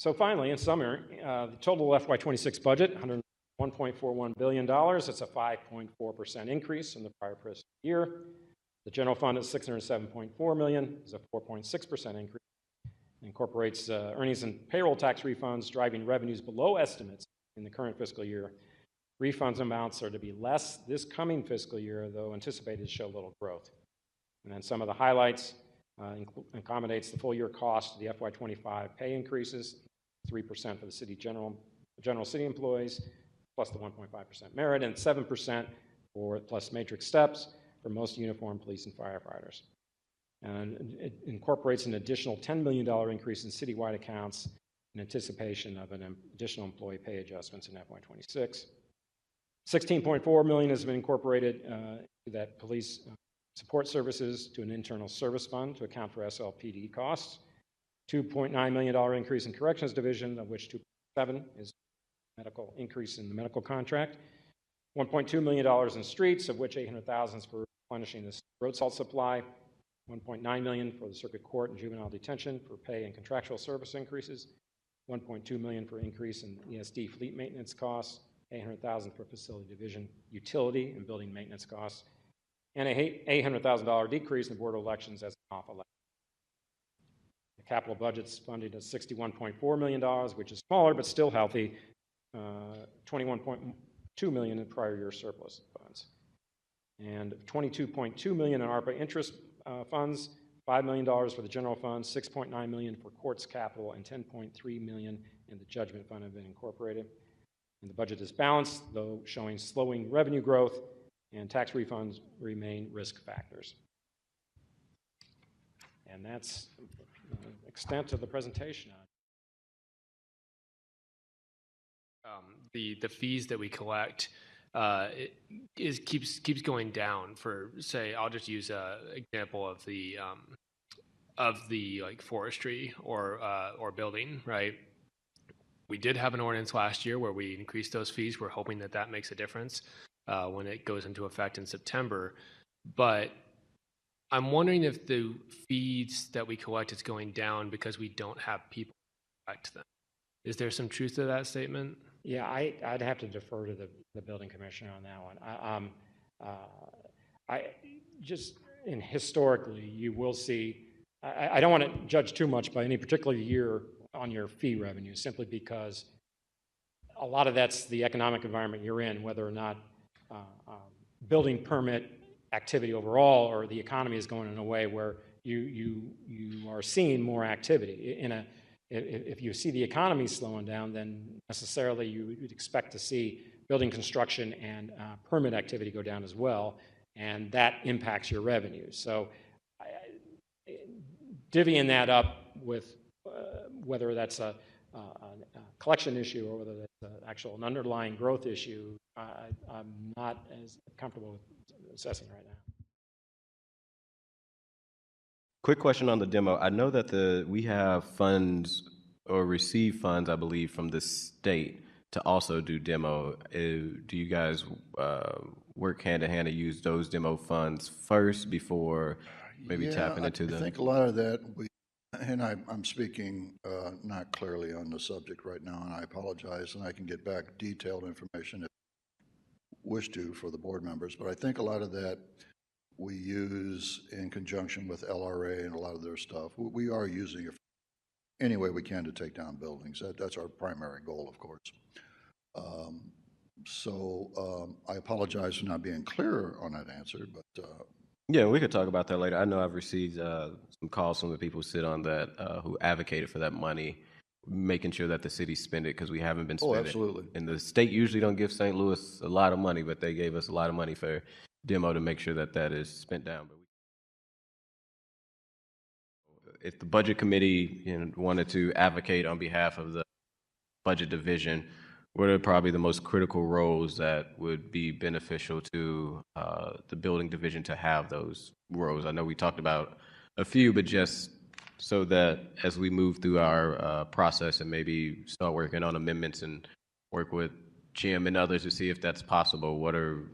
So finally, in summary, the total FY26 budget, $101.41 billion. That's a 5.4% increase from the prior fiscal year. The general fund is $607.4 million. It's a 4.6% increase. It incorporates earnings and payroll tax refunds, driving revenues below estimates in the current fiscal year. Refunds amounts are to be less this coming fiscal year, though anticipated to show little growth. And then some of the highlights accommodates the full year cost of the FY25 pay increases, 3% for the city general city employees, plus the 1.5% merit, and 7% for plus matrix steps for most uniformed police and firefighters. And it incorporates an additional $10 million increase in citywide accounts in anticipation of an additional employee pay adjustments in FY26. $16.4 million has been incorporated to that police support services to an internal service fund to account for SLPD costs. $2.9 million increase in corrections division, of which $2.7 is medical increase in the medical contract. $1.2 million in streets, of which $800,000 is for replenishing the road salt supply. $1.9 million for the circuit court and juvenile detention for pay and contractual service increases. $1.2 million for increase in ESD fleet maintenance costs. $800,000 for facility division utility and building maintenance costs, and a $800,000 decrease in the Board of Elections as an off-election. The capital budget's funded at $61.4 million, which is smaller but still healthy, $21.2 million in prior year surplus funds, and $22.2 million in ARPA interest funds, $5 million for the general fund, $6.9 million for courts capital, and $10.3 million in the judgment fund have been incorporated. And the budget is balanced, though showing slowing revenue growth, and tax refunds remain risk factors. And that's the extent of the presentation. The fees that we collect keeps going down. For say, I'll just use an example of the like forestry or building, right? We did have an ordinance last year where we increased those fees. We're hoping that that makes a difference when it goes into effect in September. But I'm wondering if the fees that we collect is going down because we don't have people to collect them. Is there some truth to that statement? Yeah, I'd have to defer to the building commissioner on that one. I just, historically, you will see, I don't want to judge too much by any particular year on your fee revenue, simply because a lot of that's the economic environment you're in, whether or not building permit activity overall or the economy is going in a way where you are seeing more activity. If you see the economy slowing down, then necessarily you would expect to see building construction and permit activity go down as well, and that impacts your revenue. So divvying that up with whether that's a collection issue or whether that's an underlying growth issue, I'm not as comfortable with assessing right now. Quick question on the demo. I know that we have funds or receive funds, I believe, from the state to also do demo. Do you guys work hand in hand to use those demo funds first before maybe tapping into them? I think a lot of that and I'm speaking not clearly on the subject right now, and I apologize, and I can get back detailed information if you wish to for the board members, but I think a lot of that we use in conjunction with LRA and a lot of their stuff. We are using it any way we can to take down buildings. That's our primary goal, of course. I apologize for not being clearer on that answer, but yeah, we could talk about that later. I know I've received some calls from the people who sit on that, who advocated for that money, making sure that the city spend it, because we haven't been spending. Oh, absolutely. And the state usually don't give St. Louis a lot of money, but they gave us a lot of money for demo to make sure that that is spent down. But if the budget committee wanted to advocate on behalf of the budget division, what are probably the most critical roles that would be beneficial to the building division to have those roles? I know we talked about a few, but just so that as we move through our process and maybe start working on amendments and work with Jim and others to see if that's possible, what are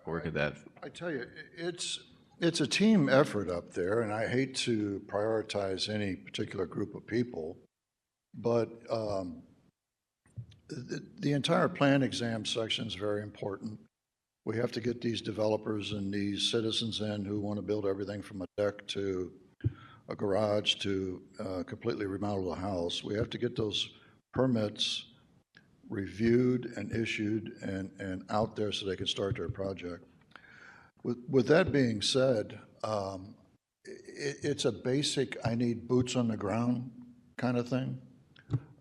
work at that? I tell you, it's a team effort up there, and I hate to prioritize any particular group of people, But the entire plan exam section is very important. We have to get these developers and these citizens in who want to build everything from a deck to a garage to completely remodel the house. We have to get those permits reviewed and issued and out there so they can start their project. With that being said, it's a basic, I need boots on the ground kind of thing.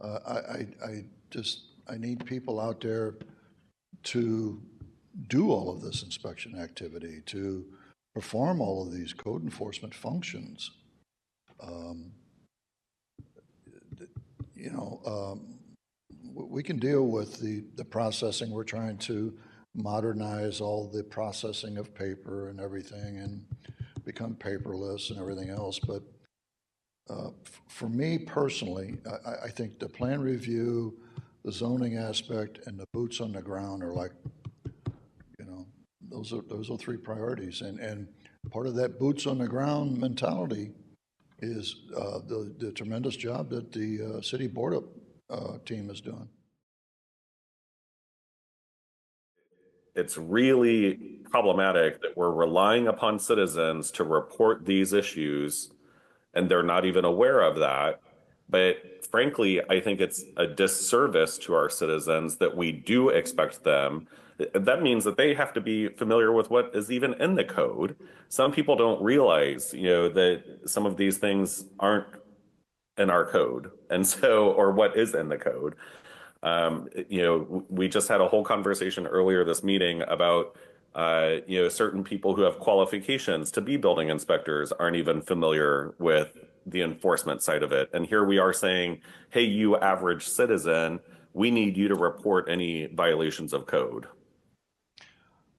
I need people out there to do all of this inspection activity, to perform all of these code enforcement functions. We can deal with the processing. We're trying to modernize all the processing of paper and everything and become paperless and everything else. But for me personally, I think the plan review, the zoning aspect, and the boots on the ground are like, those are three priorities. And part of that boots on the ground mentality is the tremendous job that the city board team is doing. It's really problematic that we're relying upon citizens to report these issues and they're not even aware of that. But frankly, I think it's a disservice to our citizens that we do expect them. That means that they have to be familiar with what is even in the code. Some people don't realize, that some of these things aren't in our code, and so, or what is in the code. We just had a whole conversation earlier this meeting about, certain people who have qualifications to be building inspectors aren't even familiar with the enforcement side of it. And here we are saying, hey, you average citizen, we need you to report any violations of code.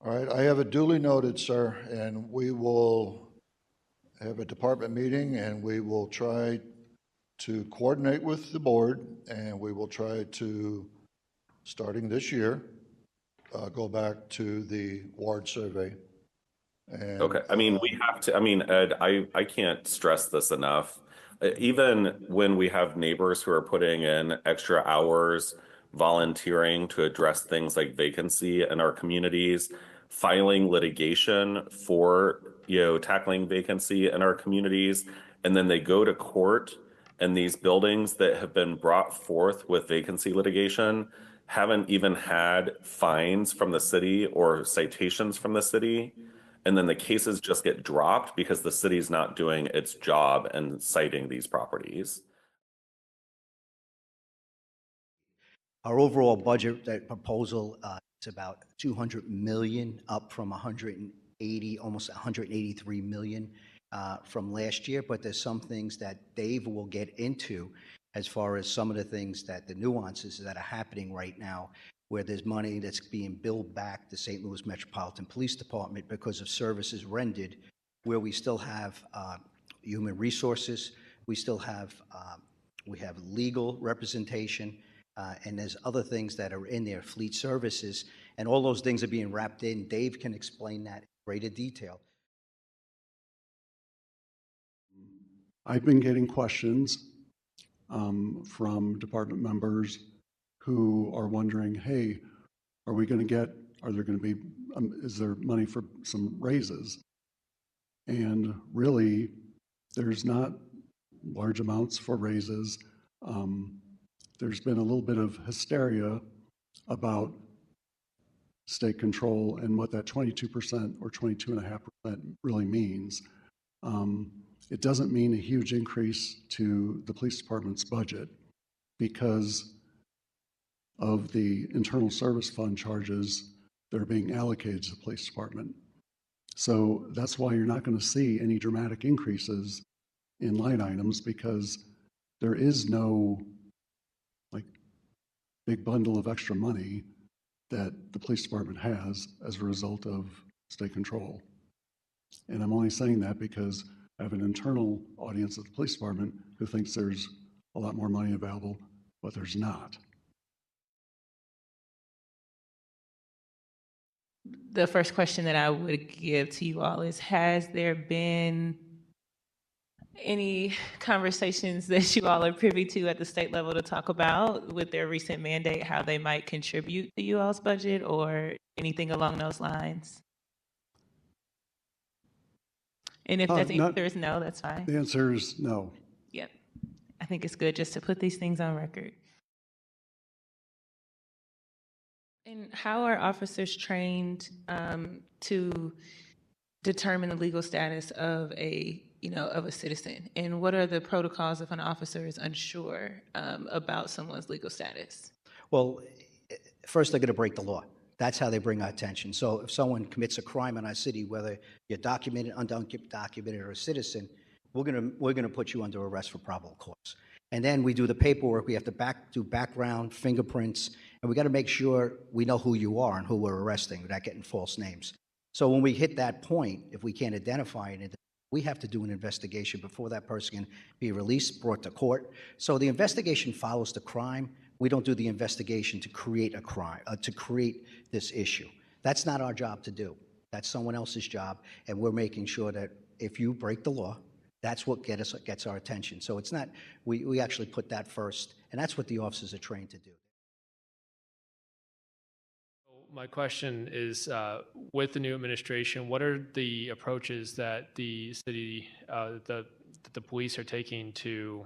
All right, I have it duly noted, sir, and we will have a department meeting and we will try to coordinate with the board, and we will try to, starting this year, go back to the ward survey. And, okay, we have to, Ed, I can't stress this enough. Even when we have neighbors who are putting in extra hours, volunteering to address things like vacancy in our communities, filing litigation for, tackling vacancy in our communities, and then they go to court, and these buildings that have been brought forth with vacancy litigation haven't even had fines from the city or citations from the city. And then the cases just get dropped because the city's not doing its job and citing these properties. Our overall budget, that proposal, is about 200 million, up from 180, almost 183 million from last year. But there's some things that Dave will get into as far as some of the things that the nuances that are happening right now, where there's money that's being billed back to St. Louis Metropolitan Police Department because of services rendered, where we still have human resources, we still have we have legal representation, and there's other things that are in there, fleet services, and all those things are being wrapped in. Dave can explain that in greater detail. I've been getting questions from department members who are wondering, hey, are there going to be, is there money for some raises? And really, there's not large amounts for raises. There's been a little bit of hysteria about state control and what that 22% or 22.5% really means. It doesn't mean a huge increase to the police department's budget because of the internal service fund charges that are being allocated to the police department. So that's why you're not going to see any dramatic increases in line items, because there is no big bundle of extra money that the police department has as a result of state control. And I'm only saying that because I have an internal audience at the police department who thinks there's a lot more money available, but there's not. The first question that I would give to you all is, has there been any conversations that you all are privy to at the state level to talk about with their recent mandate, how they might contribute to you all's budget or anything along those lines? And if that's the answer is no, that's fine. The answer is no. Yep. I think it's good just to put these things on record. And how are officers trained to determine the legal status of a citizen? And what are the protocols if an officer is unsure about someone's legal status? Well, first they're going to break the law. That's how they bring our attention. So if someone commits a crime in our city, whether you're documented, undocumented, or a citizen, we're going to put you under arrest for probable cause. And then we do the paperwork. We have to do background, fingerprints, and we got to make sure we know who you are and who we're arresting without getting false names. So when we hit that point, if we can't identify it, we have to do an investigation before that person can be released, brought to court. So the investigation follows the crime. We don't do the investigation to create a crime, to create this issue. That's not our job to do. That's someone else's job, and we're making sure that if you break the law, that's what gets our attention. So it's not, we actually put that first, and that's what the officers are trained to do. My question is, with the new administration, what are the approaches that the city, the police are taking to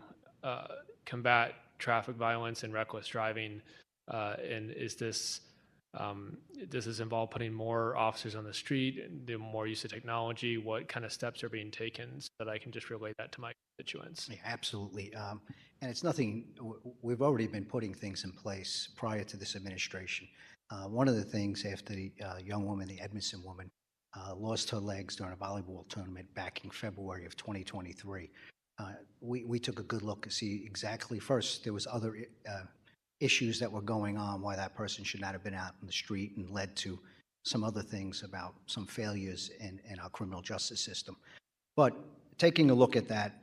combat traffic violence and reckless driving? And is this, does this involve putting more officers on the street, the more use of technology? What kind of steps are being taken so that I can just relay that to my constituents? Yeah, absolutely. And it's nothing, we've already been putting things in place prior to this administration. One of the things after the young woman, the Edmondson woman, lost her legs during a volleyball tournament back in February of 2023, we took a good look to see exactly, first, there was other issues that were going on why that person should not have been out in the street, and led to some other things about some failures in our criminal justice system. But taking a look at that,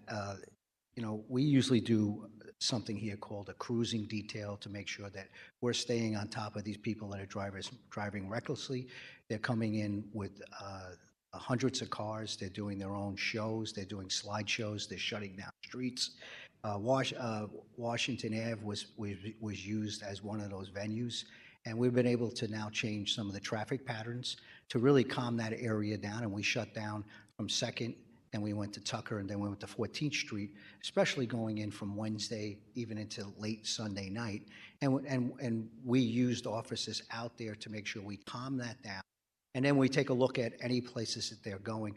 we usually do something here called a cruising detail to make sure that we're staying on top of these people that are driving recklessly. They're coming in with hundreds of cars. They're doing their own shows. They're doing slideshows. They're shutting down streets. Washington Ave was used as one of those venues, and we've been able to now change some of the traffic patterns to really calm that area down, and we shut down from 2nd, and we went to Tucker, and then we went to 14th Street, especially going in from Wednesday even into late Sunday night. And we used officers out there to make sure we calm that down. And then we take a look at any places that they're going.